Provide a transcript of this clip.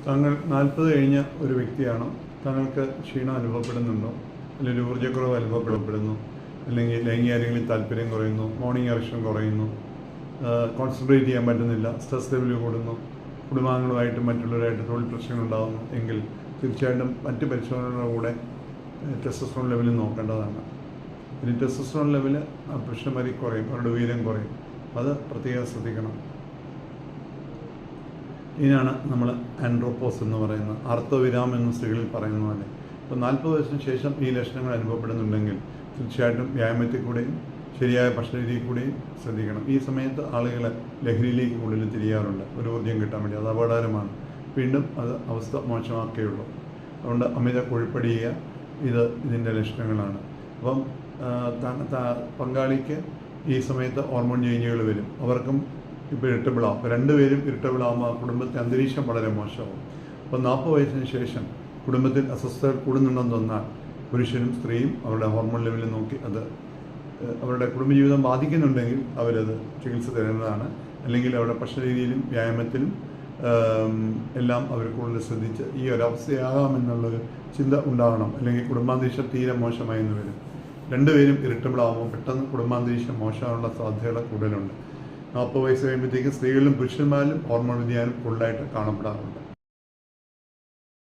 താങ്കൾ 40 കഴിഞ്ഞ ഒരു വ്യക്തിയാണോ? താങ്കൾക്ക് ക്ഷീണം അനുഭവപ്പെടുന്നുണ്ടോ? അല്ലെങ്കിൽ ഊർജ്ജക്കുറവ് അനുഭവപ്പെടുന്നു? അല്ലെങ്കിൽ ലൈംഗികാര്യങ്ങളിൽ താല്പര്യം കുറയുന്നു, മോർണിംഗ് ഇറക്ഷൻ കുറയുന്നു, കോൺസെൻട്രേറ്റ് ചെയ്യാൻ പറ്റുന്നില്ല, സ്ട്രെസ് ലെവൽ കൂടുന്നു, കുടുംബാംഗങ്ങളുമായിട്ടും മറ്റുള്ളവരായിട്ട് തൊഴിൽ പ്രശ്നങ്ങളുണ്ടാകുന്നു എങ്കിൽ തീർച്ചയായിട്ടും മറ്റ് പരിശോധനകളുടെ കൂടെ ടെസ്റ്റോസ്റ്ററോൺ ലെവൽ നോക്കേണ്ടതാണ്. ഇനി ടെസ്റ്റോസ്റ്ററോൺ ലെവൽ പുരുഷന്മാരിൽ കുറയും, അവരുടെ ഉയരം കുറയും, അത് പ്രത്യേകം ശ്രദ്ധിക്കണം. ഇതിനാണ് നമ്മൾ ആൻഡ്രോപ്പോസ് എന്ന് പറയുന്നത്, ആർത്തവവിരാമം എന്ന് സ്ത്രീകളിൽ പറയുന്ന പോലെ. ഇപ്പോൾ 40 വയസ്സിന് ശേഷം ഈ ലക്ഷണങ്ങൾ അനുഭവപ്പെടുന്നുണ്ടെങ്കിൽ തീർച്ചയായിട്ടും വ്യായാമത്തിൽ കൂടെയും ശരിയായ ഭക്ഷണരീതിയിൽ കൂടെയും ശ്രദ്ധിക്കണം. ഈ സമയത്ത് ആളുകൾ ലഹരിയിലേക്ക് കൂടുതൽ തിരിയാറുണ്ട്, ഒരു ഊർജ്ജം കിട്ടാൻ വേണ്ടി. അത് അപകടകരമാണ്, വീണ്ടും അത് അവസ്ഥ മോശമാക്കുകയുള്ളൂ. അതുകൊണ്ട് അമിത കൊഴുപ്പടിയുക ഇതിൻ്റെ ലക്ഷണങ്ങളാണ്. അപ്പം പങ്കാളിക്ക് ഈ സമയത്ത് ഹോർമോൺ ചേഞ്ചുകൾ വരും, അവർക്കും ഇപ്പോൾ ഇറിറ്റബിളാവും. അപ്പോൾ രണ്ടുപേരും ഇറിറ്റബിളാകുമ്പോൾ കുടുംബത്തെ അന്തരീക്ഷം വളരെ മോശമാവും. അപ്പോൾ 40 വയസ്സിന് ശേഷം കുടുംബത്തിൽ അസ്വസ്ഥതകൾ കൂടുന്നുണ്ടെന്ന് തോന്നാൽ പുരുഷനും സ്ത്രീയും അവരുടെ ഹോർമോൺ ലെവലിൽ നോക്കി അത് അവരുടെ കുടുംബജീവിതം ബാധിക്കുന്നുണ്ടെങ്കിൽ അവരത് ചികിത്സ തരുന്നതാണ്. അല്ലെങ്കിൽ അവരുടെ ഭക്ഷണരീതിയിലും വ്യായാമത്തിലും എല്ലാം അവർ കൂടുതൽ ശ്രദ്ധിച്ച് ഈ ഒരവസ്ഥയാകാമെന്നുള്ളൊരു ചിന്ത ഉണ്ടാകണം. അല്ലെങ്കിൽ കുടുംബാന്തരീക്ഷം തീരെ മോശമായി എന്ന് വരും. രണ്ടുപേരും ഇറിറ്റബിളാകുമ്പോൾ പെട്ടെന്ന് കുടുംബാന്തരീക്ഷം മോശമാകാനുള്ള സാധ്യതകൾ കൂടുതലുണ്ട്. 40 വയസ്സ് കഴിയുമ്പോഴത്തേക്കും സ്ത്രീകളിലും പുരുഷന്മാരിലും ഹോർമോൺ വ്യതിയാനം കൂടുതലായിട്ട് കാണപ്പെടാറുണ്ട്.